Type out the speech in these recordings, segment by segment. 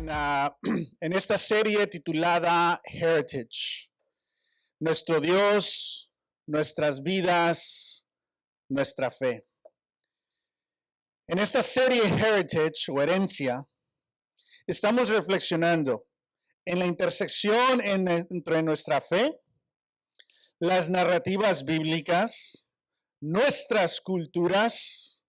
en esta serie titulada Heritage. Nuestro Dios, nuestras vidas, nuestra fe. En esta serie Heritage o herencia, estamos reflexionando en la intersección entre nuestra fe, las narrativas bíblicas, nuestras culturas,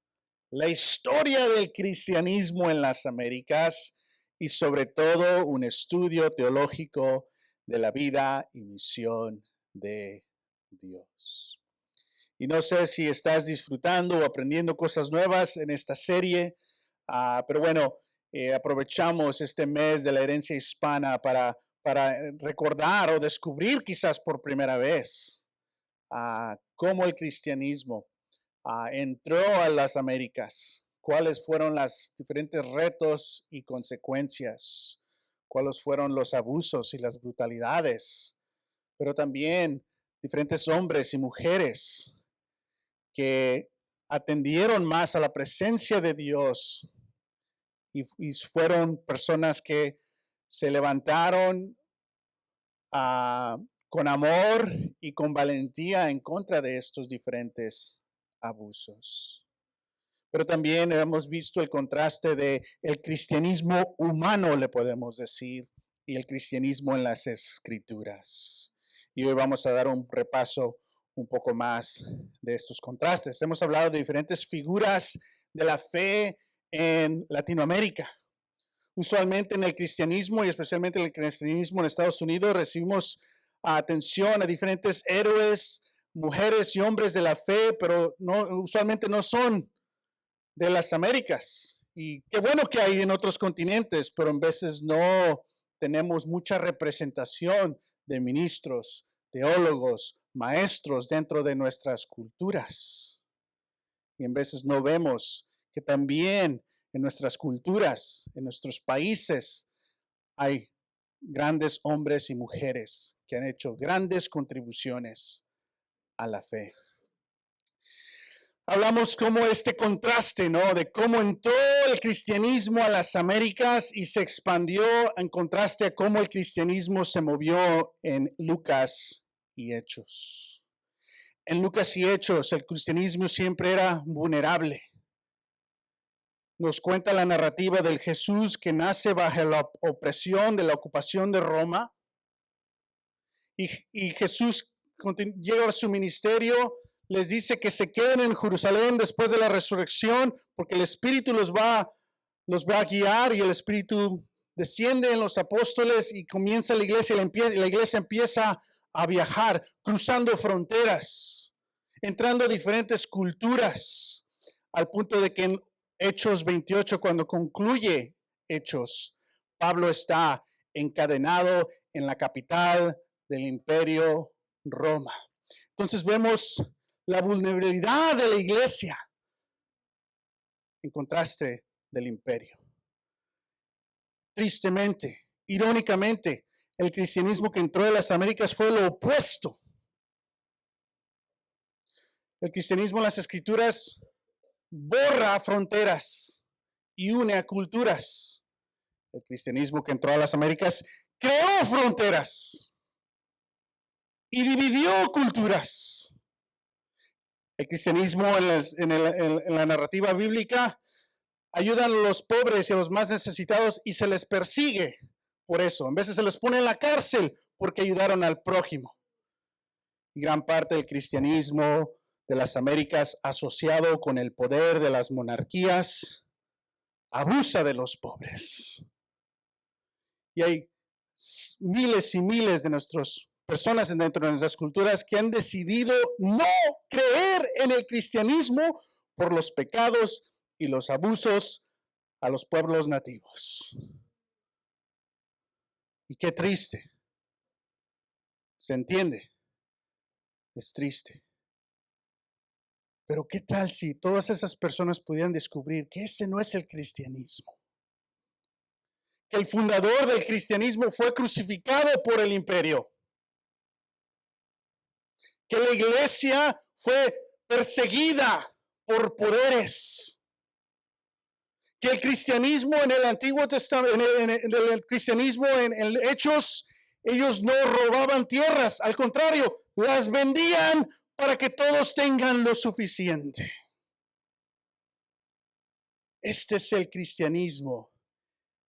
la historia del cristianismo en las Américas y sobre todo un estudio teológico de la vida y misión de Dios. Y no sé si estás disfrutando o aprendiendo cosas nuevas en esta serie, pero bueno, aprovechamos este mes de la herencia hispana para recordar o descubrir quizás por primera vez cómo el cristianismo entró a las Américas, cuáles fueron los diferentes retos y consecuencias, cuáles fueron los abusos y las brutalidades, pero también diferentes hombres y mujeres que atendieron más a la presencia de Dios y fueron personas que se levantaron con amor y con valentía en contra de estos diferentes abusos. Pero también hemos visto el contraste de el cristianismo humano, le podemos decir, y el cristianismo en las escrituras. Y hoy vamos a dar un repaso un poco más de estos contrastes. Hemos hablado de diferentes figuras de la fe en Latinoamérica. Usualmente en el cristianismo y especialmente en el cristianismo en Estados Unidos recibimos atención a diferentes héroes, mujeres y hombres de la fe, pero usualmente no son de las Américas. Y qué bueno que hay en otros continentes, pero en veces no tenemos mucha representación de ministros, teólogos, maestros dentro de nuestras culturas. Y en veces no vemos que también en nuestras culturas, en nuestros países, hay grandes hombres y mujeres que han hecho grandes contribuciones a la fe. Hablamos como este contraste, ¿no? De cómo entró el cristianismo a las Américas y se expandió en contraste a cómo el cristianismo se movió en Lucas y Hechos. En Lucas y Hechos, el cristianismo siempre era vulnerable. Nos cuenta la narrativa del Jesús que nace bajo la opresión de la ocupación de Roma. Y Jesús llega a su ministerio, les dice que se queden en Jerusalén después de la resurrección, porque el Espíritu los va a guiar y el Espíritu desciende en los apóstoles y comienza la iglesia y la iglesia empieza a viajar, cruzando fronteras, entrando a diferentes culturas, al punto de que en Hechos 28, cuando concluye Hechos, Pablo está encadenado en la capital del imperio Roma. Entonces vemos la vulnerabilidad de la iglesia en contraste del imperio. Tristemente, irónicamente, el cristianismo que entró en las Américas fue lo opuesto. El cristianismo en las escrituras borra fronteras y une a culturas. El cristianismo que entró a las Américas creó fronteras y dividió culturas. El cristianismo en la narrativa bíblica ayuda a los pobres y a los más necesitados y se les persigue por eso. En veces se les pone en la cárcel porque ayudaron al prójimo. Y gran parte del cristianismo de las Américas asociado con el poder de las monarquías abusa de los pobres. Y hay miles y miles de nuestras personas dentro de nuestras culturas que han decidido no creer en el cristianismo por los pecados y los abusos a los pueblos nativos. Y qué triste. ¿Se entiende? Es triste. Pero ¿qué tal si todas esas personas pudieran descubrir que ese no es el cristianismo? Que el fundador del cristianismo fue crucificado por el imperio. Que la iglesia fue perseguida por poderes. que el cristianismo en el Antiguo Testamento, el cristianismo en Hechos, ellos no robaban tierras, al contrario, las vendían para que todos tengan lo suficiente. Este es el cristianismo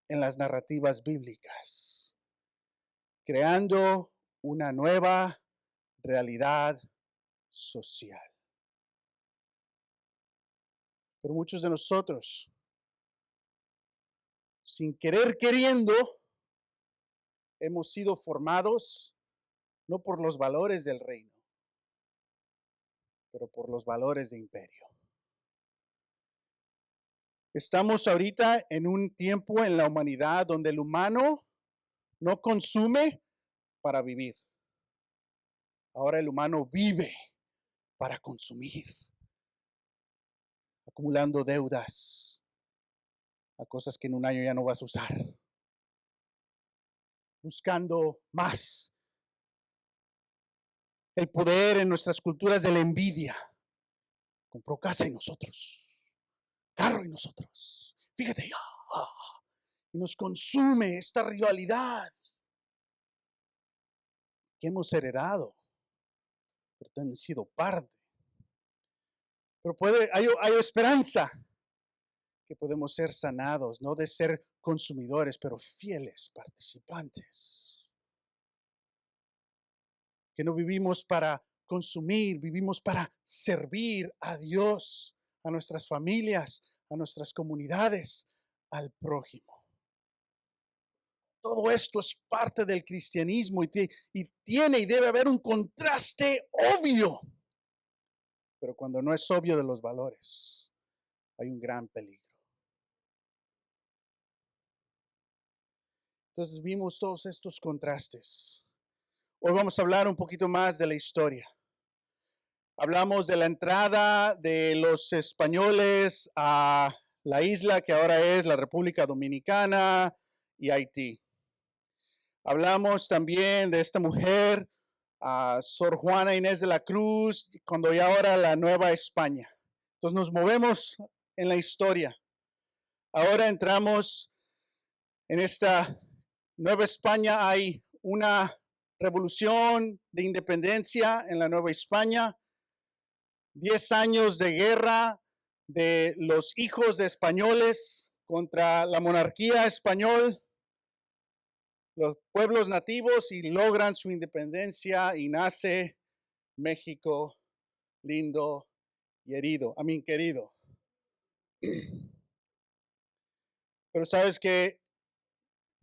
en las narrativas bíblicas, creando una nueva realidad social. Pero muchos de nosotros, sin querer queriendo, hemos sido formados no por los valores del reino, pero por los valores de imperio. Estamos ahorita en un tiempo en la humanidad donde el humano no consume para vivir. Ahora el humano vive para consumir, acumulando deudas a cosas que en un año ya no vas a usar, buscando más. El poder en nuestras culturas de la envidia. Compró casa y nosotros, carro y nosotros. Fíjate, y nos consume esta rivalidad que hemos heredado, pero también sido parte. Pero hay esperanza que podemos ser sanados, no de ser consumidores, pero fieles participantes. Que no vivimos para consumir, vivimos para servir a Dios, a nuestras familias, a nuestras comunidades, al prójimo. Todo esto es parte del cristianismo y tiene y debe haber un contraste obvio. Pero cuando no es obvio de los valores, hay un gran peligro. Entonces vimos todos estos contrastes. Hoy vamos a hablar un poquito más de la historia. Hablamos de la entrada de los españoles a la isla que ahora es la República Dominicana y Haití. Hablamos también de esta mujer, Sor Juana Inés de la Cruz, cuando ya ahora la Nueva España. Entonces nos movemos en la historia. Ahora entramos en esta Nueva España. Hay una revolución de independencia en la Nueva España. 10 años de guerra de los hijos de españoles contra la monarquía española, los pueblos nativos, y logran su independencia y nace México lindo y querido. Pero sabes que,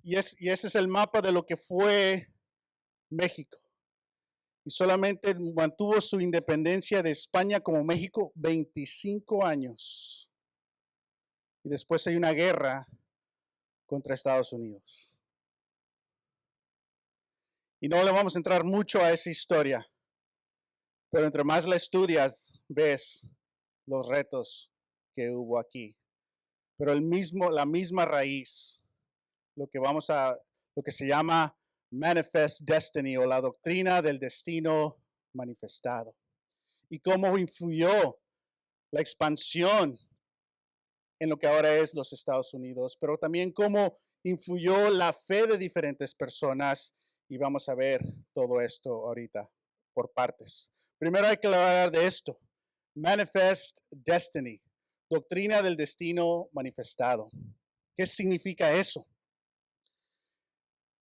y ese es el mapa de lo que fue México. Y solamente mantuvo su independencia de España como México 25 años. Y después hay una guerra contra Estados Unidos. Y no le vamos a entrar mucho a esa historia, pero entre más la estudias, ves los retos que hubo aquí. Pero la misma raíz, lo que se llama Manifest Destiny, o la doctrina del destino manifestado, y cómo influyó la expansión en lo que ahora es los Estados Unidos, pero también cómo influyó la fe de diferentes personas, y vamos a ver todo esto ahorita por partes. Primero hay que hablar de esto: Manifest Destiny, doctrina del destino manifestado. ¿Qué significa eso?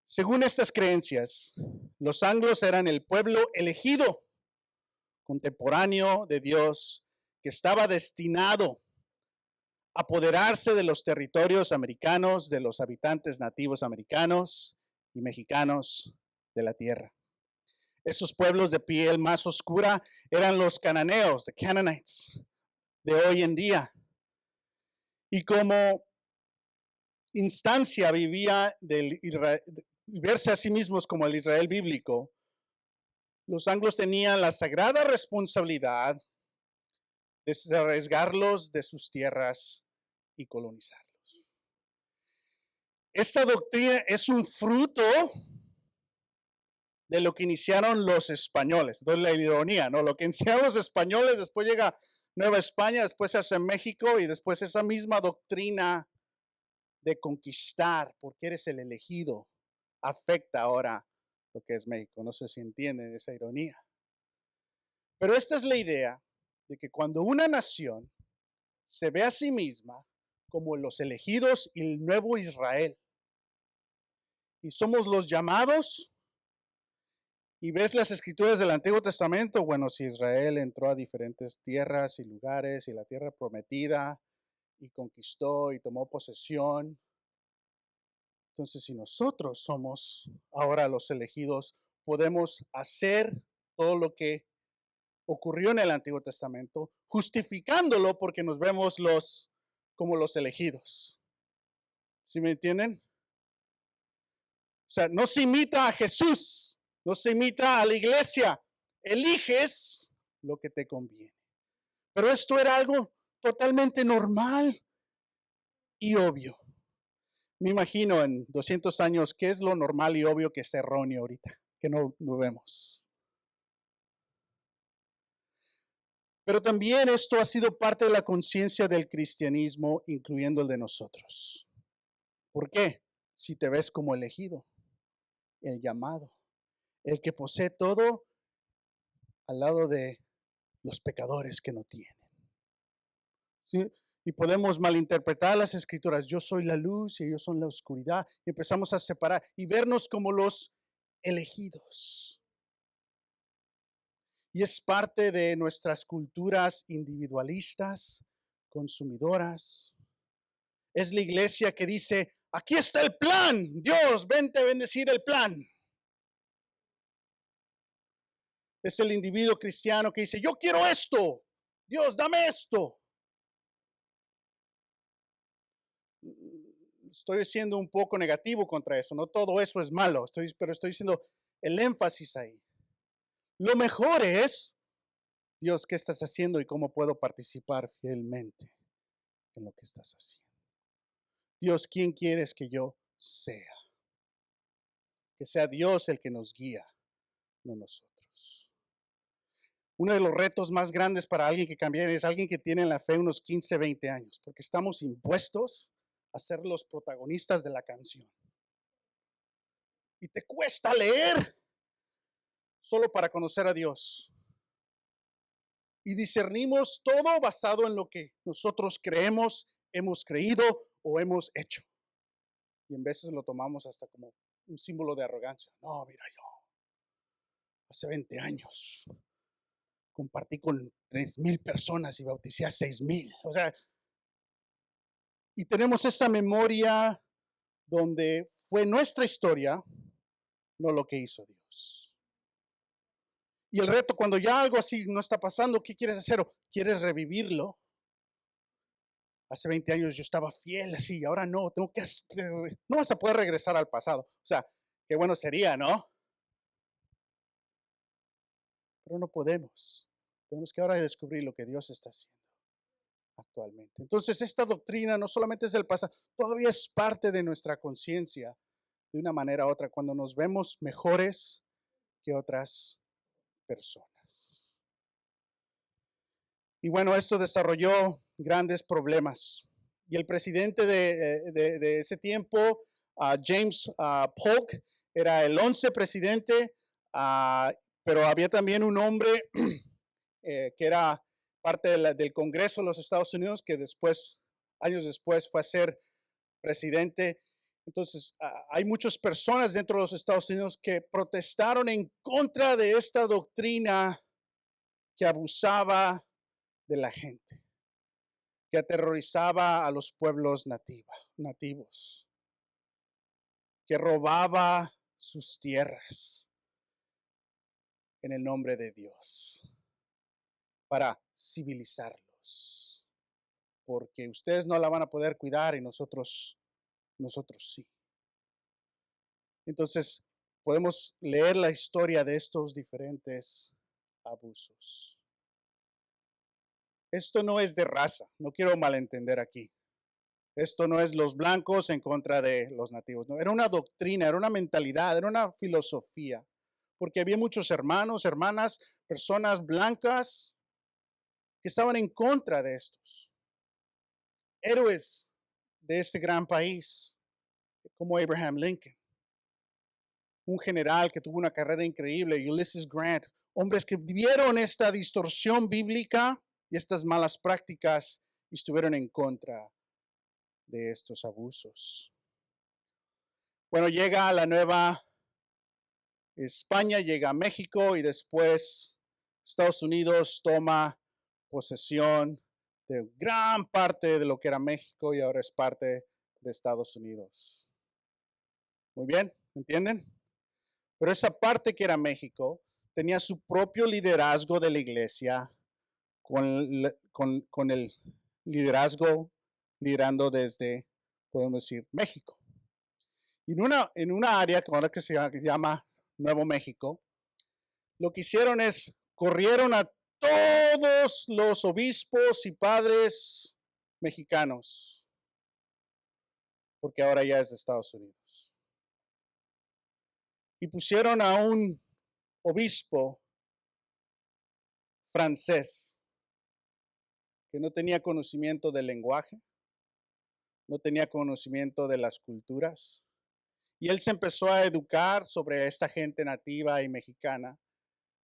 Según estas creencias, los anglos eran el pueblo elegido, contemporáneo de Dios, que estaba destinado a apoderarse de los territorios americanos, de los habitantes nativos americanos y mexicanos de la tierra. Esos pueblos de piel más oscura eran los cananeos, the Canaanites, de hoy en día. Y como instancia verse a sí mismos como el Israel bíblico, los anglos tenían la sagrada responsabilidad de arriesgarlos de sus tierras y colonizarlos. Esta doctrina es un fruto de lo que iniciaron los españoles. Entonces la ironía, ¿no? Lo que iniciaron los españoles, después llega Nueva España, después se hace México, y después esa misma doctrina de conquistar, porque eres el elegido, afecta ahora lo que es México. No sé si entienden esa ironía. Pero esta es la idea de que cuando una nación se ve a sí misma como los elegidos y el nuevo Israel, y somos los llamados, y ves las escrituras del Antiguo Testamento, bueno, si Israel entró a diferentes tierras y lugares y la tierra prometida y conquistó y tomó posesión. Entonces, si nosotros somos ahora los elegidos, podemos hacer todo lo que ocurrió en el Antiguo Testamento, justificándolo porque nos vemos como los elegidos. ¿Sí me entienden? O sea, no se imita a Jesús, no se imita a la iglesia, eliges lo que te conviene. Pero esto era algo totalmente normal y obvio. Me imagino en 200 años qué es lo normal y obvio que es erróneo ahorita, que no lo vemos. Pero también esto ha sido parte de la conciencia del cristianismo, incluyendo el de nosotros. ¿Por qué? Si te ves como elegido, el llamado, el que posee todo al lado de los pecadores que no tienen. ¿Sí? Y podemos malinterpretar las escrituras. Yo soy la luz y ellos son la oscuridad. Y empezamos a separar y vernos como los elegidos. Y es parte de nuestras culturas individualistas, consumidoras. Es la iglesia que dice, aquí está el plan. Dios, vente a bendecir el plan. Es el individuo cristiano que dice, yo quiero esto. Dios, dame esto. Estoy siendo un poco negativo contra eso. No todo eso es malo, pero estoy diciendo el énfasis ahí. Lo mejor es, Dios, ¿qué estás haciendo y cómo puedo participar fielmente en lo que estás haciendo? Dios, ¿quién quieres que yo sea? Que sea Dios el que nos guía, no nosotros. Uno de los retos más grandes para alguien que cambie es alguien que tiene en la fe unos 15, 20 años, porque estamos impuestos a ser los protagonistas de la canción. Y te cuesta leer solo para conocer a Dios. Y discernimos todo basado en lo que nosotros creemos, hemos creído o hemos hecho. Y en veces lo tomamos hasta como un símbolo de arrogancia. No, mira, yo hace 20 años compartí con 3,000 personas y bauticé a 6,000. O sea, y tenemos esta memoria donde fue nuestra historia, no lo que hizo Dios. Y el reto, cuando ya algo así no está pasando, ¿qué quieres hacer? ¿O quieres revivirlo? Hace 20 años yo estaba fiel así, ahora no, no vas a poder regresar al pasado. O sea, qué bueno sería, ¿no? Pero no podemos. Tenemos que ahora descubrir lo que Dios está haciendo actualmente. Entonces, esta doctrina no solamente es del pasado, todavía es parte de nuestra conciencia de una manera u otra, cuando nos vemos mejores que otras personas. Y bueno, esto desarrolló grandes problemas. Y el presidente de ese tiempo, James Polk, era el 11 presidente, pero había también un hombre que era parte del Congreso de los Estados Unidos, que después, años después, fue a ser presidente. Entonces, hay muchas personas dentro de los Estados Unidos que protestaron en contra de esta doctrina que abusaba de la gente, que aterrorizaba a los pueblos nativos, que robaba sus tierras en el nombre de Dios para civilizarlos, porque ustedes no la van a poder cuidar y nosotros sí. Entonces, podemos leer la historia de estos diferentes abusos. Esto no es de raza, no quiero malentender aquí. Esto no es los blancos en contra de los nativos, no, era una doctrina, era una mentalidad, era una filosofía, porque había muchos hermanos, hermanas, personas blancas que estaban en contra de estos. Héroes de este gran país, como Abraham Lincoln, un general que tuvo una carrera increíble, Ulysses Grant, hombres que vieron esta distorsión bíblica y estas malas prácticas y estuvieron en contra de estos abusos. Bueno, llega a la Nueva España, llega a México y después Estados Unidos toma posesión de gran parte de lo que era México y ahora es parte de Estados Unidos. Muy bien, ¿entienden? Pero esa parte que era México tenía su propio liderazgo de la iglesia con el liderazgo liderando desde, podemos decir, México. Y en una área ahora que se llama Nuevo México, lo que hicieron es corrieron a todos los obispos y padres mexicanos, porque ahora ya es de Estados Unidos. Y pusieron a un obispo francés que no tenía conocimiento del lenguaje, no tenía conocimiento de las culturas. Y él se empezó a educar sobre esta gente nativa y mexicana,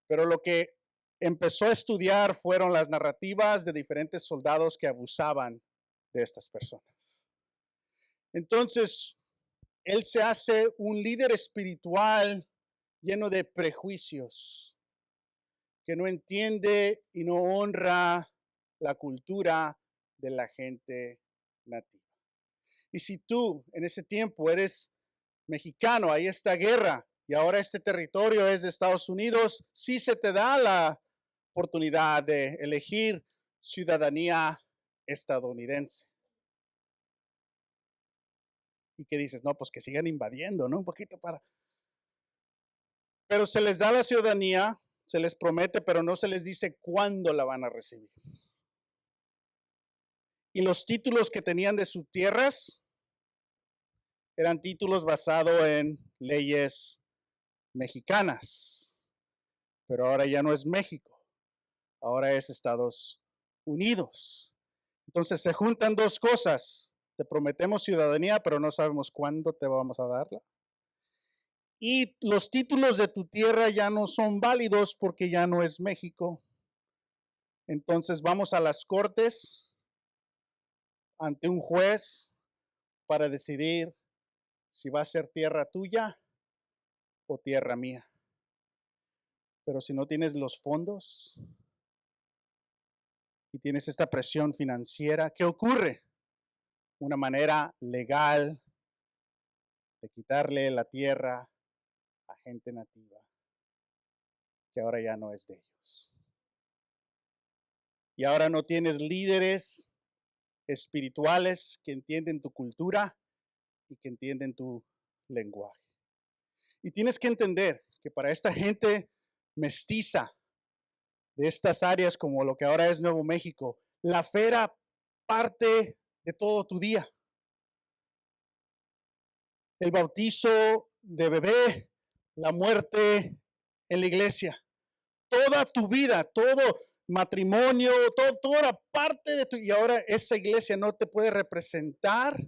pero lo que empezó a estudiar fueron las narrativas de diferentes soldados que abusaban de estas personas. Entonces, él se hace un líder espiritual lleno de prejuicios, que no entiende y no honra la cultura de la gente nativa. Y si tú en ese tiempo eres mexicano, hay esta guerra y ahora este territorio es de Estados Unidos, sí se te da la oportunidad de elegir ciudadanía estadounidense. Y que dices, no, pues que sigan invadiendo, ¿no? Un poquito para... Pero se les da la ciudadanía, se les promete, pero no se les dice cuándo la van a recibir. Y los títulos que tenían de sus tierras eran títulos basados en leyes mexicanas. Pero ahora ya no es México, ahora es Estados Unidos. Entonces se juntan dos cosas. Te prometemos ciudadanía, pero no sabemos cuándo te vamos a darla. Y los títulos de tu tierra ya no son válidos porque ya no es México. Entonces vamos a las cortes ante un juez para decidir si va a ser tierra tuya o tierra mía. Pero si no tienes los fondos y tienes esta presión financiera, ¿qué ocurre? Una manera legal de quitarle la tierra a gente nativa que ahora ya no es de ellos. Y ahora no tienes líderes espirituales que entienden tu cultura y que entienden tu lenguaje. Y tienes que entender que para esta gente mestiza de estas áreas como lo que ahora es Nuevo México, la fe era parte de todo tu día. El bautizo de bebé, la muerte en la iglesia, toda tu vida, todo matrimonio, todo era parte de tu, y ahora esa iglesia no te puede representar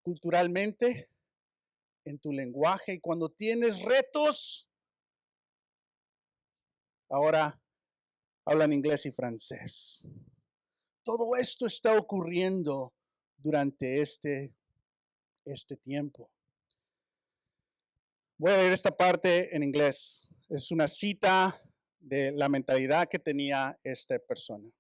culturalmente en tu lenguaje y cuando tienes retos, ahora hablan inglés y francés. Todo esto está ocurriendo durante este tiempo. Voy a leer esta parte en inglés. Es una cita de la mentalidad que tenía esta persona.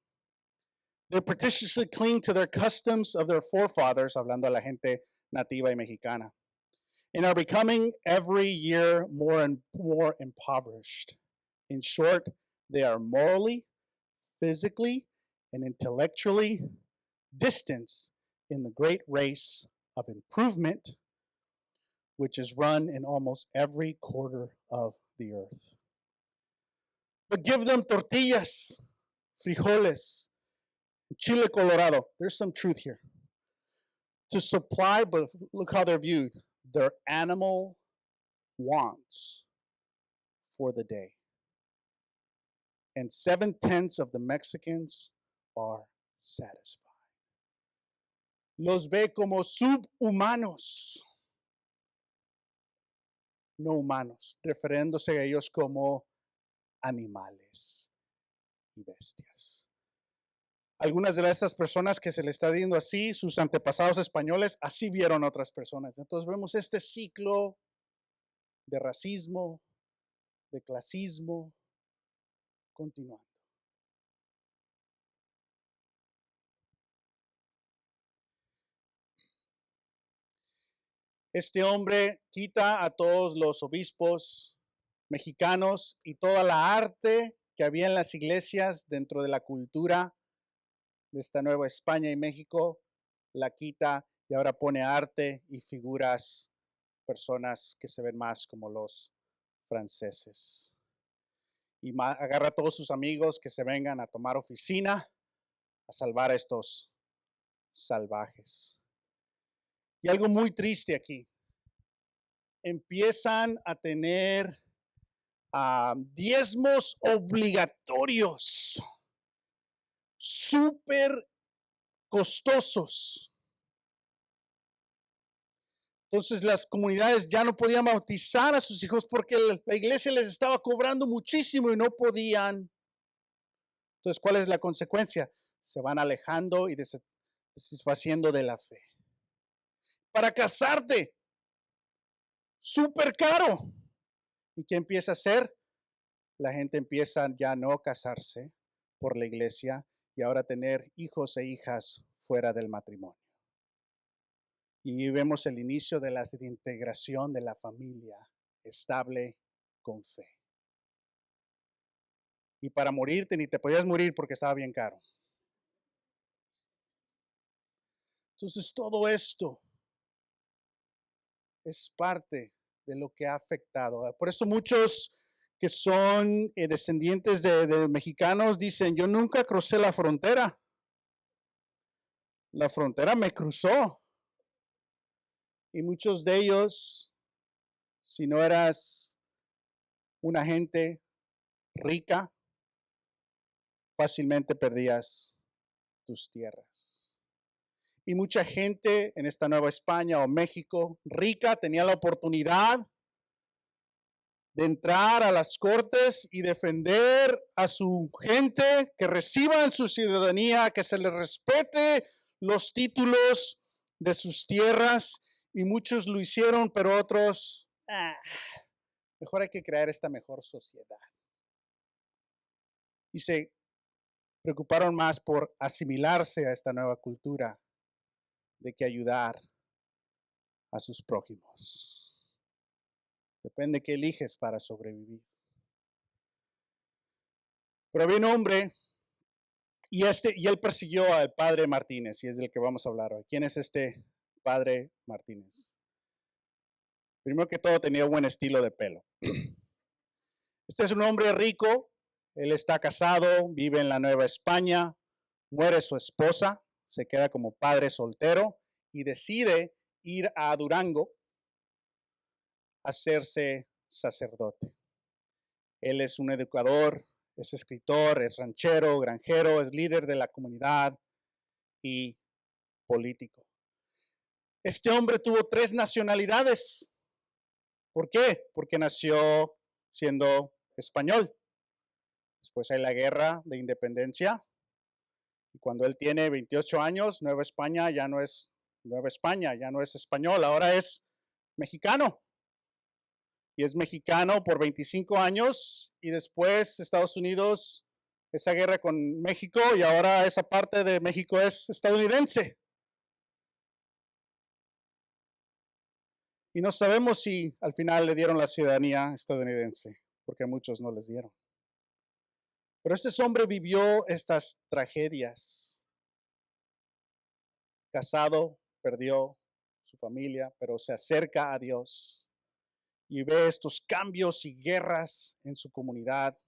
They pretentiously cling to their customs of their forefathers, hablando a la gente nativa y mexicana, and are becoming every year more and more impoverished. In short, they are morally, physically, and intellectually distanced in the great race of improvement, which is run in almost every quarter of the earth. But give them tortillas, frijoles, chile colorado. There's some truth here. To supply, but look how they're viewed, their animal wants for the day. And 7/10 of the Mexicans are satisfied. los ve como subhumanos, no humanos, refiriéndose a ellos como animales y bestias. Algunas de estas personas que se le está diciendo así, sus antepasados españoles, así vieron a otras personas. Entonces vemos este ciclo de racismo, de clasismo, continuando. Este hombre quita a todos los obispos mexicanos y toda la arte que había en las iglesias dentro de la cultura de esta Nueva España y México, la quita y ahora pone arte y figuras, personas que se ven más como los franceses. Y agarra a todos sus amigos que se vengan a tomar oficina a salvar a estos salvajes. Y algo muy triste aquí. Empiezan a tener diezmos obligatorios, súper costosos. Entonces las comunidades ya no podían bautizar a sus hijos porque la iglesia les estaba cobrando muchísimo y no podían. Entonces, ¿cuál es la consecuencia? Se van alejando y deshaciendo de la fe. Para casarte, súper caro. ¿Y qué empieza a hacer? La gente empieza ya no casarse por la iglesia y ahora tener hijos e hijas fuera del matrimonio. Y vemos el inicio de la desintegración de la familia estable con fe. Y para morirte ni te podías morir porque estaba bien caro. Entonces todo esto es parte de lo que ha afectado. Por eso muchos que son descendientes de mexicanos dicen, yo nunca crucé la frontera. La frontera me cruzó. Y muchos de ellos, si no eras una gente rica, fácilmente perdías tus tierras. Y mucha gente en esta Nueva España o México rica tenía la oportunidad de entrar a las cortes y defender a su gente, que reciban su ciudadanía, que se les respete los títulos de sus tierras. Y muchos lo hicieron, pero otros, mejor hay que crear esta mejor sociedad. Y se preocuparon más por asimilarse a esta nueva cultura de que ayudar a sus prójimos. Depende qué eliges para sobrevivir. Pero había un hombre y él persiguió al padre Martínez, y es del que vamos a hablar hoy. ¿Quién es este padre Martínez? Primero que todo, tenía buen estilo de pelo. Este es un hombre rico, él está casado, vive en la Nueva España, muere su esposa, se queda como padre soltero y decide ir a Durango a hacerse sacerdote. Él es un educador, es escritor, es ranchero, granjero, es líder de la comunidad y político. Este hombre tuvo 3 nacionalidades. ¿Por qué? Porque nació siendo español. Después hay la guerra de independencia. Y cuando él tiene 28 años, Nueva España ya no es Nueva España, ya no es español, ahora es mexicano. Y es mexicano por 25 años y después Estados Unidos, esa guerra con México y ahora esa parte de México es estadounidense. Y no sabemos si al final le dieron la ciudadanía estadounidense, porque a muchos no les dieron. Pero este hombre vivió estas tragedias. Casado, perdió su familia, pero se acerca a Dios y ve estos cambios y guerras en su comunidad.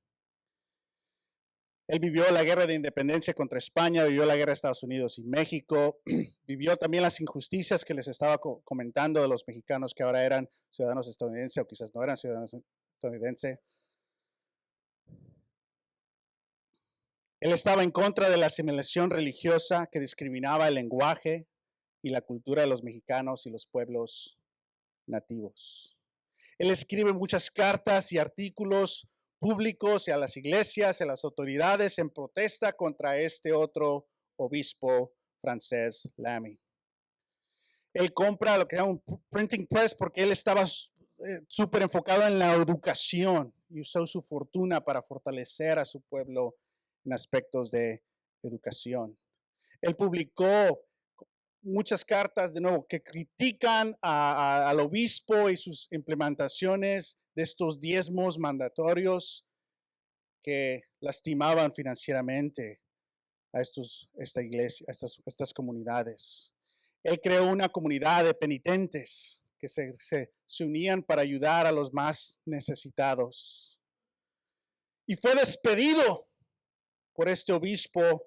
Él vivió la guerra de independencia contra España, vivió la guerra de Estados Unidos y México, vivió también las injusticias que les estaba comentando de los mexicanos que ahora eran ciudadanos estadounidenses o quizás no eran ciudadanos estadounidenses. Él estaba en contra de la asimilación religiosa que discriminaba el lenguaje, y la cultura de los mexicanos y los pueblos nativos. Él escribe muchas cartas y artículos públicos y a las iglesias, a las autoridades en protesta contra este otro obispo francés, Lamy. Él compra lo que se llama un printing press porque él estaba súper enfocado en la educación y usó su fortuna para fortalecer a su pueblo en aspectos de educación. Él publicó muchas cartas, de nuevo, que critican al obispo y sus implementaciones de estos diezmos mandatorios que lastimaban financieramente a esta iglesia, a estas comunidades. Él creó una comunidad de penitentes que se unían para ayudar a los más necesitados. Y fue despedido por este obispo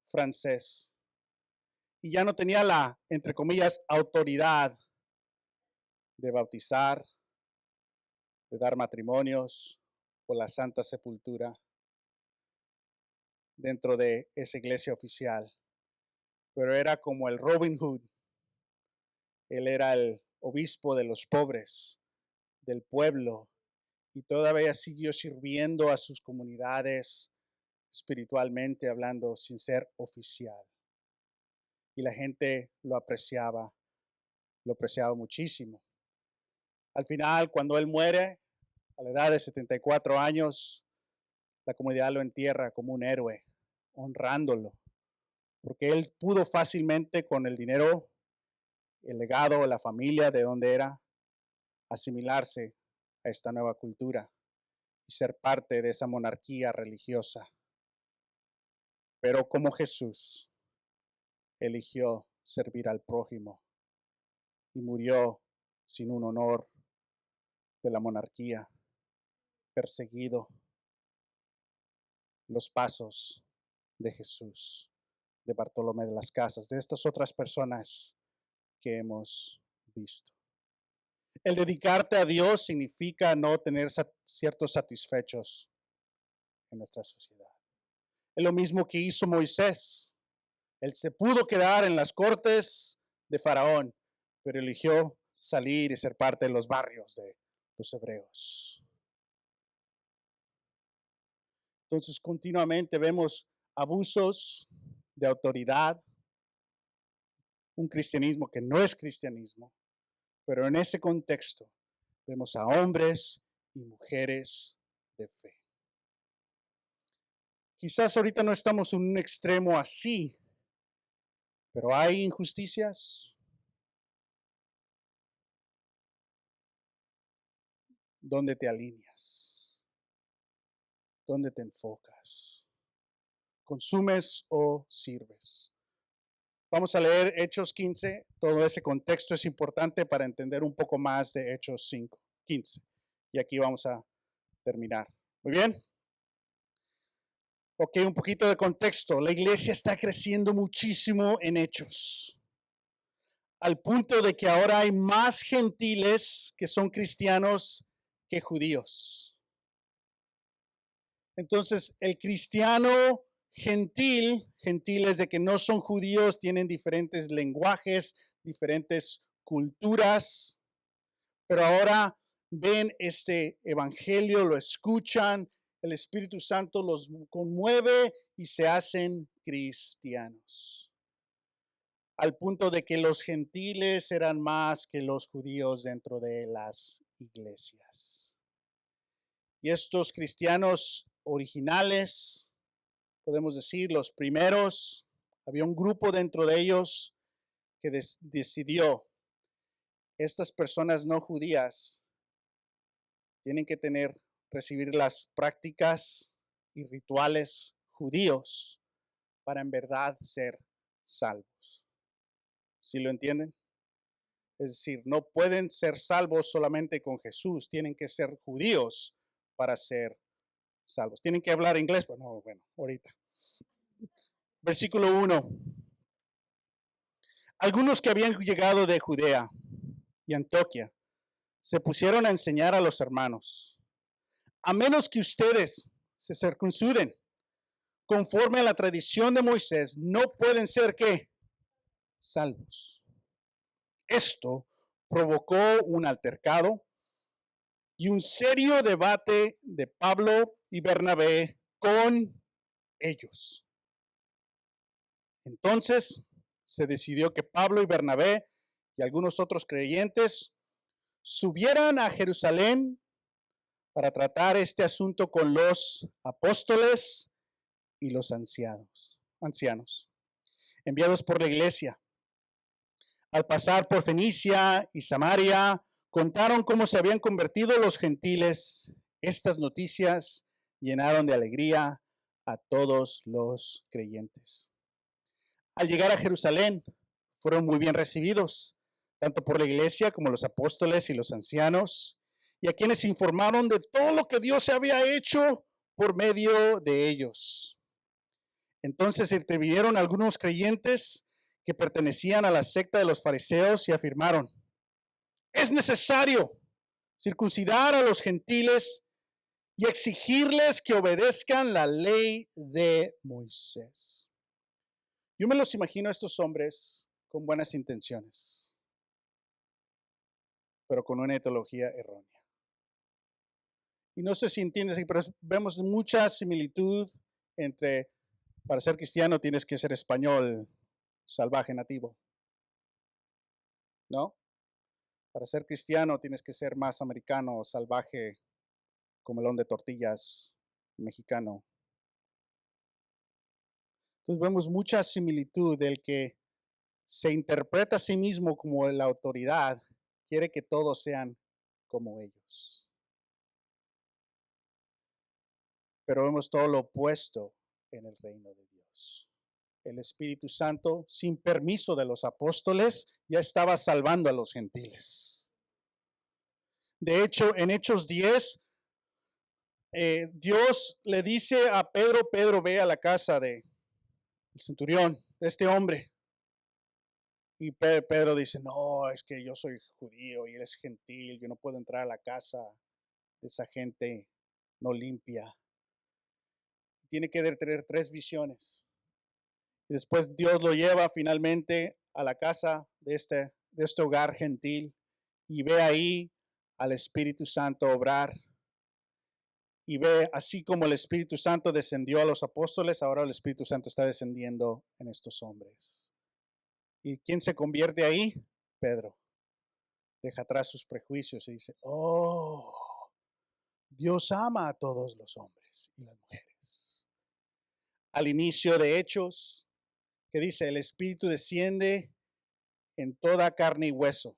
francés. Y ya no tenía la, entre comillas, autoridad de bautizar, de dar matrimonios o la Santa Sepultura dentro de esa iglesia oficial. Pero era como el Robin Hood. Él era el obispo de los pobres, del pueblo, y todavía siguió sirviendo a sus comunidades espiritualmente hablando sin ser oficial. Y la gente lo apreciaba muchísimo. Al final, cuando él muere, a la edad de 74 años, la comunidad lo entierra como un héroe, honrándolo, porque él pudo fácilmente con el dinero, el legado, la familia de donde era, asimilarse a esta nueva cultura y ser parte de esa monarquía religiosa. Pero como Jesús eligió servir al prójimo y murió sin un honor de la monarquía, perseguido, los pasos de Jesús, de Bartolomé de las Casas, de estas otras personas que hemos visto. El dedicarte a Dios significa no tener ciertos satisfechos en nuestra sociedad. Es lo mismo que hizo Moisés. Él se pudo quedar en las cortes de Faraón, pero eligió salir y ser parte de los barrios de los hebreos. Entonces, continuamente vemos abusos de autoridad, un cristianismo que no es cristianismo, pero en ese contexto vemos a hombres y mujeres de fe. Quizás ahorita no estamos en un extremo así, pero hay injusticias. ¿Dónde te alineas? ¿Dónde te enfocas? ¿Consumes o sirves? Vamos a leer Hechos 15. Todo ese contexto es importante para entender un poco más de Hechos 15. Y aquí vamos a terminar. Muy bien. Ok, un poquito de contexto. La iglesia está creciendo muchísimo en Hechos, al punto de que ahora hay más gentiles que son cristianos que judíos. Entonces, el cristiano gentiles de que no son judíos, tienen diferentes lenguajes, diferentes culturas, pero ahora ven este evangelio, lo escuchan, el Espíritu Santo los conmueve y se hacen cristianos. Al punto de que los gentiles eran más que los judíos dentro de las iglesias. Y estos cristianos originales, podemos decir los primeros, había un grupo dentro de ellos que decidió, estas personas no judías tienen que recibir las prácticas y rituales judíos para en verdad ser salvos. ¿Sí lo entienden? Es decir, no pueden ser salvos solamente con Jesús, tienen que ser judíos para ser salvos. Tienen que hablar inglés, bueno, ahorita. Versículo 1. Algunos que habían llegado de Judea y Antioquía se pusieron a enseñar a los hermanos: a menos que ustedes se circunciden conforme a la tradición de Moisés, no pueden ser ¿qué? Salvos. Esto provocó un altercado y un serio debate de Pablo y Bernabé con ellos. Entonces se decidió que Pablo y Bernabé y algunos otros creyentes subieran a Jerusalén para tratar este asunto con los apóstoles y los ancianos, enviados por la iglesia. Al pasar por Fenicia y Samaria, contaron cómo se habían convertido los gentiles. Estas noticias llenaron de alegría a todos los creyentes. Al llegar a Jerusalén, fueron muy bien recibidos, tanto por la iglesia como los apóstoles y los ancianos, y a quienes informaron de todo lo que Dios había hecho por medio de ellos. Entonces intervinieron algunos creyentes que pertenecían a la secta de los fariseos y afirmaron: es necesario circuncidar a los gentiles y exigirles que obedezcan la ley de Moisés. Yo me los imagino a estos hombres con buenas intenciones, pero con una teología errónea. Y no sé si entiendes, pero vemos mucha similitud entre, para ser cristiano tienes que ser español salvaje nativo, ¿no? Para ser cristiano tienes que ser más americano, salvaje, comelón de tortillas, mexicano. Entonces vemos mucha similitud del que se interpreta a sí mismo como la autoridad, quiere que todos sean como ellos. Pero vemos todo lo opuesto en el reino de Dios. El Espíritu Santo, sin permiso de los apóstoles, ya estaba salvando a los gentiles. De hecho, en Hechos 10, Dios le dice a Pedro: Pedro, ve a la casa del centurión, de este hombre. Y Pedro dice: no, es que yo soy judío y él es gentil, yo no puedo entrar a la casa de esa gente no limpia. Tiene que tener 3 visiones. Y después Dios lo lleva finalmente a la casa de este hogar gentil y ve ahí al Espíritu Santo obrar. Y ve, así como el Espíritu Santo descendió a los apóstoles, ahora el Espíritu Santo está descendiendo en estos hombres. ¿Y quién se convierte ahí? Pedro. Deja atrás sus prejuicios y dice: oh, Dios ama a todos los hombres y las mujeres. Al inicio de Hechos, que dice: el Espíritu desciende en toda carne y hueso.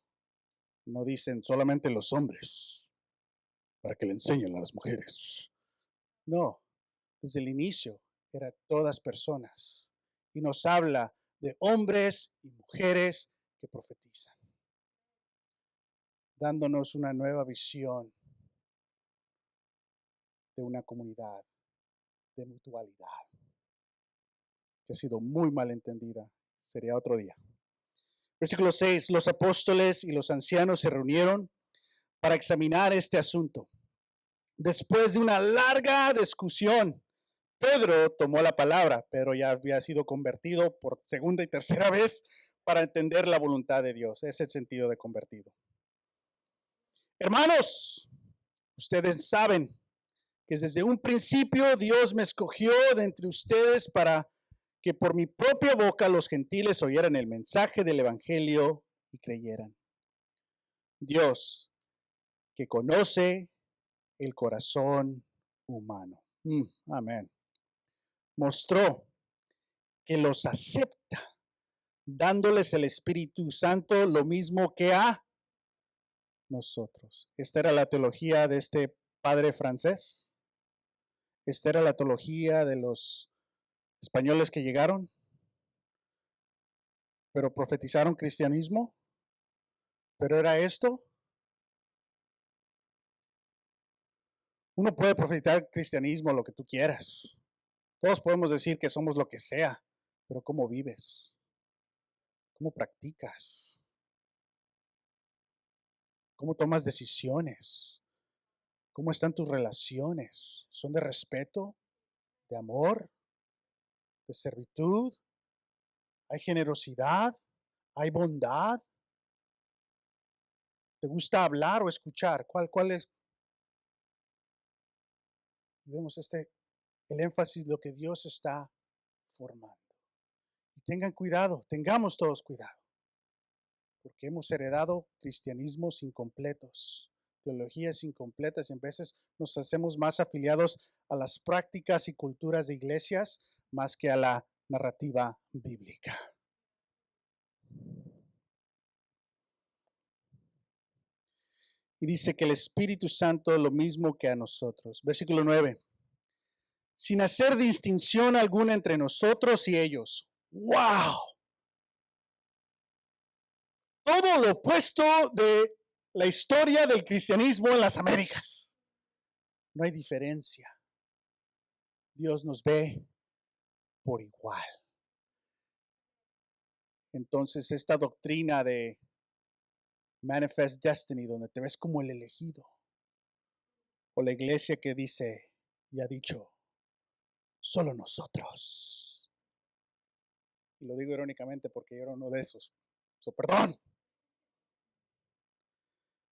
No dicen solamente los hombres, para que le enseñen a las mujeres. No, desde el inicio era todas personas. Y nos habla de hombres y mujeres que profetizan, dándonos una nueva visión de una comunidad de mutualidad, que ha sido muy mal entendida. Sería otro día. Versículo 6, los apóstoles y los ancianos se reunieron para examinar este asunto. Después de una larga discusión, Pedro tomó la palabra. Pedro ya había sido convertido por segunda y tercera vez para entender la voluntad de Dios. Es el sentido de convertido. Hermanos, ustedes saben que desde un principio Dios me escogió de entre ustedes para que por mi propia boca los gentiles oyeran el mensaje del evangelio y creyeran. Dios, que conoce el corazón humano. Amén. Mostró que los acepta, dándoles el Espíritu Santo lo mismo que a nosotros. Esta era la teología de este padre francés. Esta era la teología de los españoles que llegaron, pero profetizaron cristianismo. Pero era esto. Uno puede profetizar cristianismo, lo que tú quieras. Todos podemos decir que somos lo que sea, pero ¿cómo vives? ¿Cómo practicas? ¿Cómo tomas decisiones? ¿Cómo están tus relaciones? ¿Son de respeto? ¿De amor? ¿De servitud? ¿Hay generosidad? ¿Hay bondad? ¿Te gusta hablar o escuchar? ¿Cuál es? Vemos el énfasis, lo que Dios está formando. Y tengan cuidado, tengamos todos cuidado, porque hemos heredado cristianismos incompletos, teologías incompletas, y en veces nos hacemos más afiliados a las prácticas y culturas de iglesias más que a la narrativa bíblica. Y dice que el Espíritu Santo lo mismo que a nosotros. Versículo 9. Sin hacer distinción alguna entre nosotros y ellos. ¡Wow! Todo lo opuesto de la historia del cristianismo en las Américas. No hay diferencia. Dios nos ve por igual. Entonces, esta doctrina de Manifest Destiny, donde te ves como el elegido, o la iglesia que dice y ha dicho, solo nosotros. Y lo digo irónicamente porque yo era uno de esos. Perdón.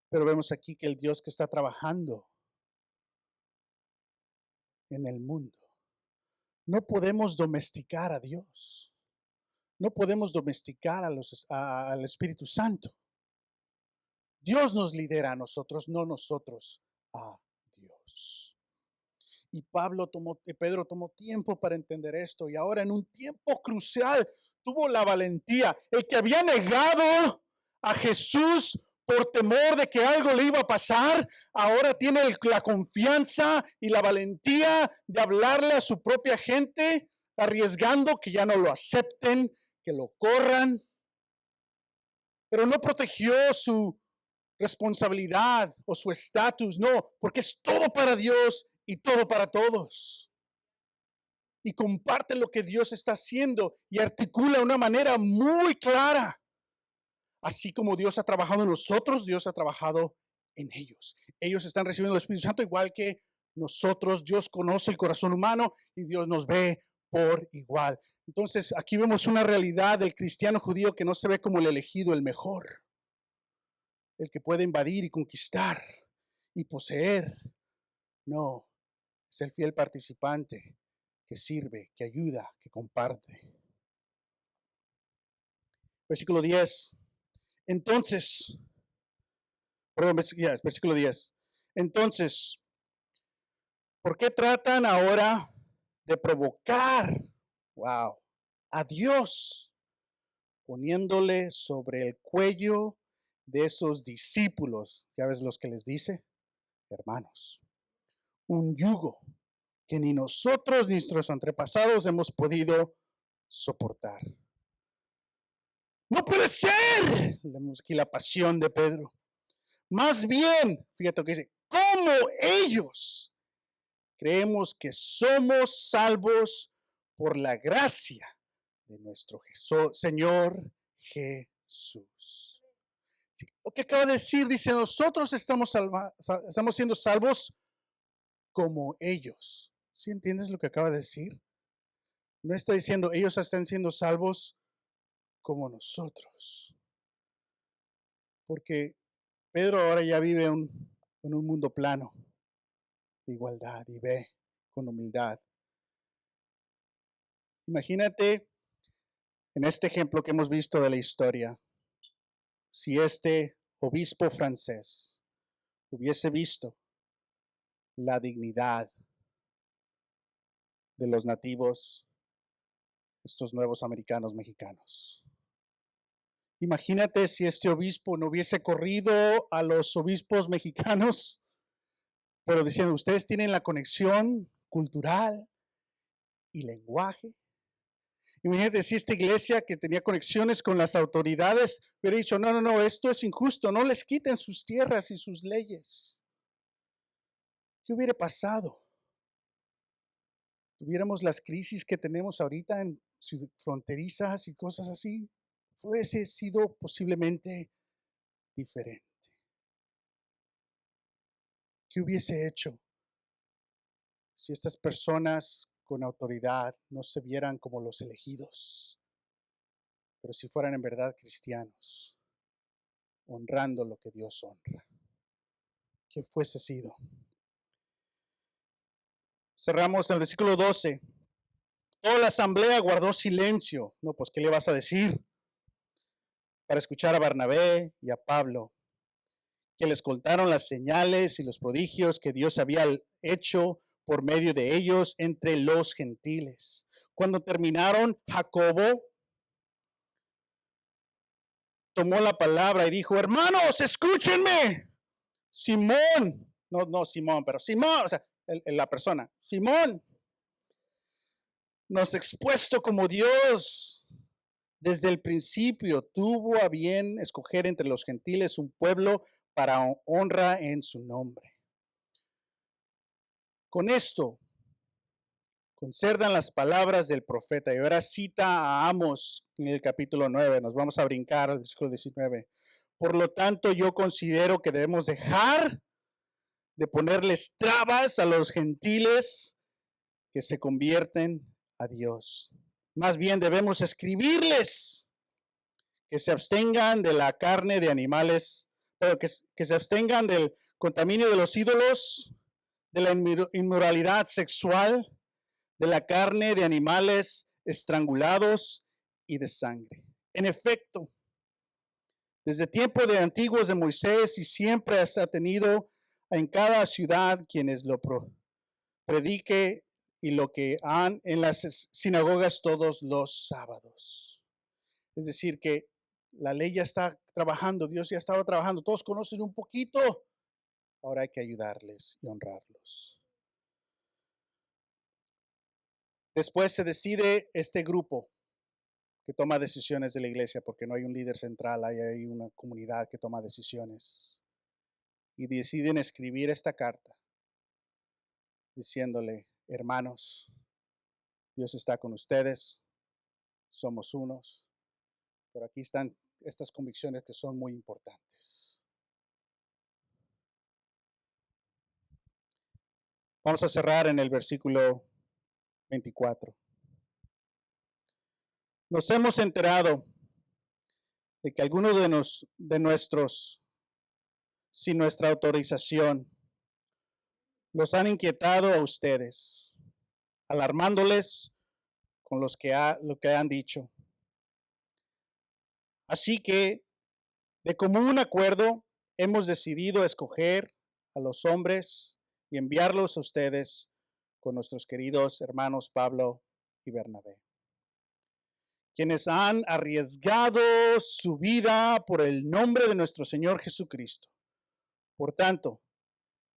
Pero vemos aquí que el Dios que está trabajando en el mundo, no podemos domesticar a Dios. No podemos domesticar al Espíritu Santo. Dios nos lidera a nosotros, no nosotros a Dios. Y Pedro tomó tiempo para entender esto, y ahora en un tiempo crucial tuvo la valentía. El que había negado a Jesús por temor de que algo le iba a pasar, ahora tiene la confianza y la valentía de hablarle a su propia gente, arriesgando que ya no lo acepten, que lo corran. Pero no protegió su responsabilidad o su estatus, no, porque es todo para Dios y todo para todos. Y comparte lo que Dios está haciendo y articula de una manera muy clara. Así como Dios ha trabajado en nosotros, Dios ha trabajado en ellos. Ellos están recibiendo el Espíritu Santo igual que nosotros. Dios conoce el corazón humano y Dios nos ve por igual. Entonces, aquí vemos una realidad del cristiano judío que no se ve como el elegido, el mejor, el que puede invadir y conquistar y poseer. No, es el fiel participante que sirve, que ayuda, que comparte. Versículo 10. Entonces, versículo 10. Entonces, ¿por qué tratan ahora de provocar, a Dios, poniéndole sobre el cuello de esos discípulos? Ya ves los que les dice, hermanos, un yugo que ni nosotros ni nuestros antepasados hemos podido soportar. No puede ser. Vemos aquí la pasión de Pedro. Más bien, fíjate lo que dice, como ellos creemos que somos salvos por la gracia de nuestro Señor Jesús. Sí, lo que acaba de decir, dice, nosotros estamos siendo salvos como ellos. ¿Sí entiendes lo que acaba de decir? No está diciendo ellos están siendo salvos como nosotros. Porque Pedro ahora ya vive en un mundo plano de igualdad y ve con humildad. Imagínate en este ejemplo que hemos visto de la historia, si este obispo francés hubiese visto la dignidad de los nativos, estos nuevos americanos mexicanos. Imagínate si este obispo no hubiese corrido a los obispos mexicanos, pero diciendo, ustedes tienen la conexión cultural y lenguaje. Imagínate si esta iglesia que tenía conexiones con las autoridades hubiera dicho, no, esto es injusto, no les quiten sus tierras y sus leyes. ¿Qué hubiera pasado? Tuviéramos las crisis que tenemos ahorita en fronterizas y cosas así, hubiese sido posiblemente diferente. ¿Qué hubiese hecho si estas personas con autoridad no se vieran como los elegidos, pero si fueran en verdad cristianos? honrando lo que Dios honra. Que fuese sido. Cerramos en el versículo 12. Toda la asamblea guardó silencio. No, pues, ¿qué le vas a decir? Para escuchar a Bernabé y a Pablo, que les contaron las señales y los prodigios que Dios había hecho por medio de ellos entre los gentiles. Cuando terminaron, Jacobo tomó la palabra y dijo: hermanos, escúchenme. Simón, no Simón, pero Simón, o sea, la persona, Simón, nos ha expuesto como Dios desde el principio tuvo a bien escoger entre los gentiles un pueblo para honra en su nombre. Con esto concerdan las palabras del profeta. Y ahora cita a Amos en el capítulo 9. Nos vamos a brincar al versículo 19. Por lo tanto, yo considero que debemos dejar de ponerles trabas a los gentiles que se convierten a Dios. Más bien debemos escribirles que se abstengan de la carne de animales, pero que se abstengan del contaminio de los ídolos, de la inmoralidad sexual, de la carne de animales estrangulados y de sangre. En efecto, desde tiempo de antiguos de Moisés y siempre ha tenido en cada ciudad quienes lo predique y lo que han en las sinagogas todos los sábados. Es decir, que la ley ya está trabajando, Dios ya estaba trabajando, todos conocen un poquito, ahora hay que ayudarles y honrarlos. Después se decide este grupo que toma decisiones de la iglesia, porque no hay un líder central, hay una comunidad que toma decisiones. Y deciden escribir esta carta diciéndole: hermanos, Dios está con ustedes, somos unos, pero aquí están estas convicciones que son muy importantes. Vamos a cerrar en el versículo 24. Nos hemos enterado de que algunos de nuestros, sin nuestra autorización, los han inquietado a ustedes, alarmándoles con lo que han dicho. Así que, de común acuerdo, hemos decidido escoger a los hombres y enviarlos a ustedes con nuestros queridos hermanos Pablo y Bernabé, quienes han arriesgado su vida por el nombre de nuestro Señor Jesucristo. Por tanto,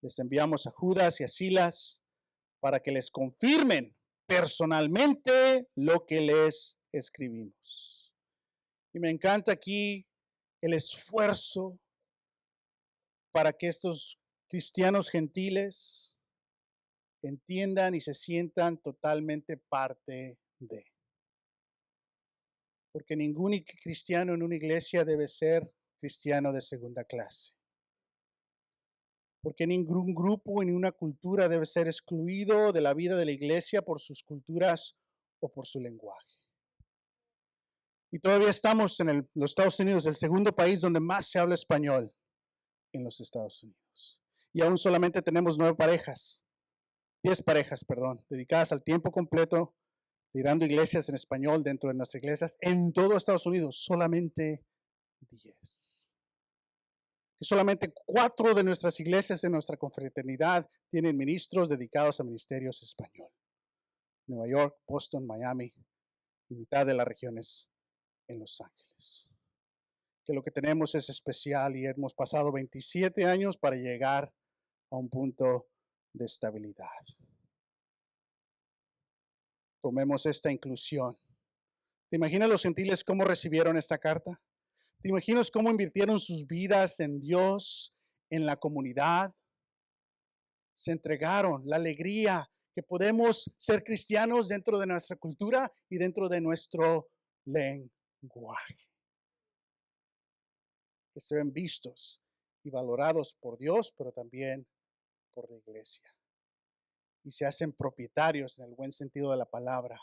les enviamos a Judas y a Silas para que les confirmen personalmente lo que les escribimos. Y me encanta aquí el esfuerzo para que estos cristianos gentiles entiendan y se sientan totalmente parte de. Porque ningún cristiano en una iglesia debe ser cristiano de segunda clase. Porque ningún grupo ni una cultura debe ser excluido de la vida de la iglesia por sus culturas o por su lenguaje. Y todavía estamos en los Estados Unidos, el segundo país donde más se habla español en los Estados Unidos. Y aún solamente tenemos 10 parejas, dedicadas al tiempo completo, liderando iglesias en español dentro de nuestras iglesias. En todo Estados Unidos, solamente 10. Que solamente 4 de nuestras iglesias de nuestra confraternidad tienen ministros dedicados a ministerios español. Nueva York, Boston, Miami y mitad de las regiones en Los Ángeles. Que lo que tenemos es especial y hemos pasado 27 años para llegar a un punto de estabilidad. Tomemos esta inclusión. ¿Te imaginas los gentiles cómo recibieron esta carta? ¿Te imaginas cómo invirtieron sus vidas en Dios, en la comunidad? Se entregaron, la alegría que podemos ser cristianos dentro de nuestra cultura y dentro de nuestro lenguaje. Que se ven vistos y valorados por Dios, pero también por la iglesia. Y se hacen propietarios, en el buen sentido de la palabra,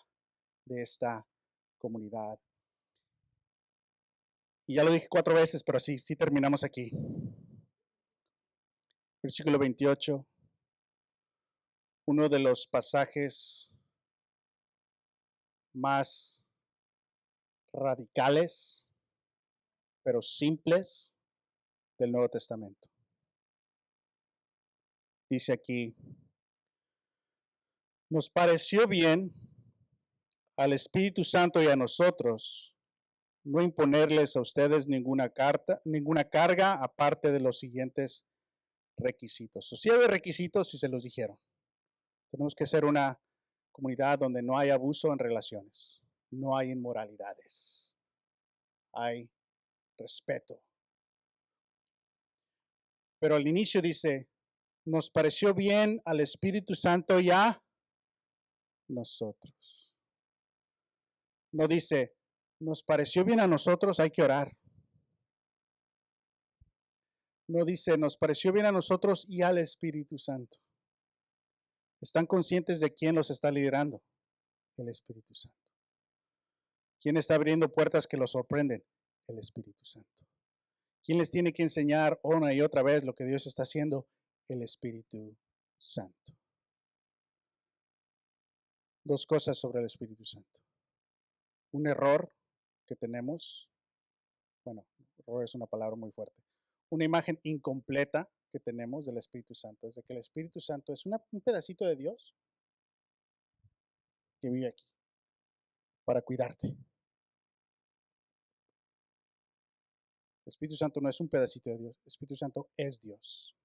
de esta comunidad. Y ya lo dije 4 veces, pero sí terminamos aquí. Versículo 28, uno de los pasajes más radicales, pero simples del Nuevo Testamento. Dice aquí, nos pareció bien al Espíritu Santo y a nosotros no imponerles a ustedes ninguna carga aparte de los siguientes requisitos. O si hay requisitos y se los dijeron. Tenemos que ser una comunidad donde no hay abuso en relaciones, no hay inmoralidades, hay respeto. Pero al inicio dice, nos pareció bien al Espíritu Santo y a nosotros. No dice, nos pareció bien a nosotros, hay que orar. No dice, nos pareció bien a nosotros y al Espíritu Santo. ¿Están conscientes de quién los está liderando? El Espíritu Santo. ¿Quién está abriendo puertas que los sorprenden? El Espíritu Santo. ¿Quién les tiene que enseñar una y otra vez lo que Dios está haciendo? El Espíritu Santo. 2 cosas sobre el Espíritu Santo. Un error que tenemos, bueno, error es una palabra muy fuerte. Una imagen incompleta que tenemos del Espíritu Santo es de que el Espíritu Santo es un pedacito de Dios que vive aquí para cuidarte. El Espíritu Santo no es un pedacito de Dios, el Espíritu Santo es Dios.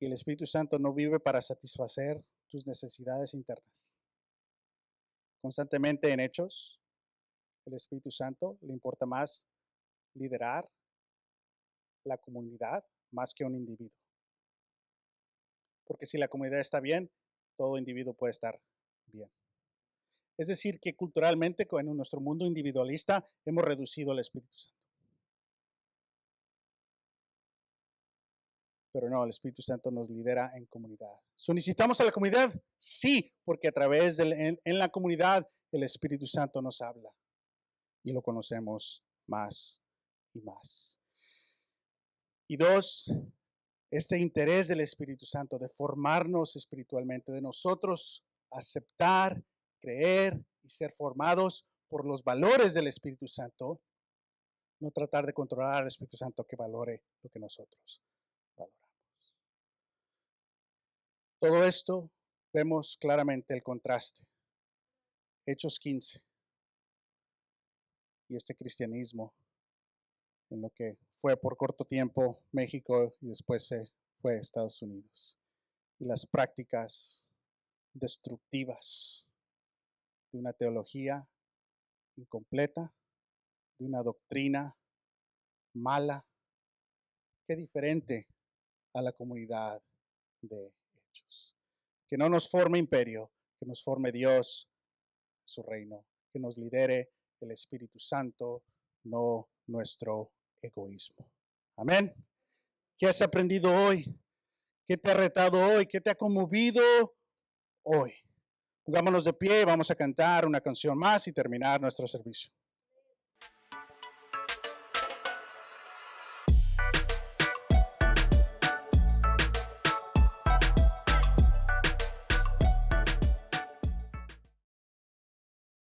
Y el Espíritu Santo no vive para satisfacer tus necesidades internas. Constantemente en Hechos, el Espíritu Santo le importa más liderar la comunidad más que un individuo. Porque si la comunidad está bien, todo individuo puede estar bien. Es decir, que culturalmente en nuestro mundo individualista hemos reducido al Espíritu Santo. Pero no, el Espíritu Santo nos lidera en comunidad. ¿Necesitamos a la comunidad? Sí, porque a través en la comunidad el Espíritu Santo nos habla y lo conocemos más y más. Y 2, este interés del Espíritu Santo de formarnos espiritualmente, de nosotros aceptar, creer y ser formados por los valores del Espíritu Santo, no tratar de controlar al Espíritu Santo que valore lo que nosotros valoramos. Todo esto vemos claramente el contraste. Hechos 15 y este cristianismo en lo que fue por corto tiempo México y después se fue a Estados Unidos. Y las prácticas destructivas de una teología incompleta, de una doctrina mala, qué diferente a la comunidad de Hechos. Que no nos forme imperio, que nos forme Dios, su reino, que nos lidere el Espíritu Santo, no nuestro egoísmo. Amén. ¿Qué has aprendido hoy? ¿Qué te ha retado hoy? ¿Qué te ha conmovido hoy? Pongámonos de pie, vamos a cantar una canción más y terminar nuestro servicio.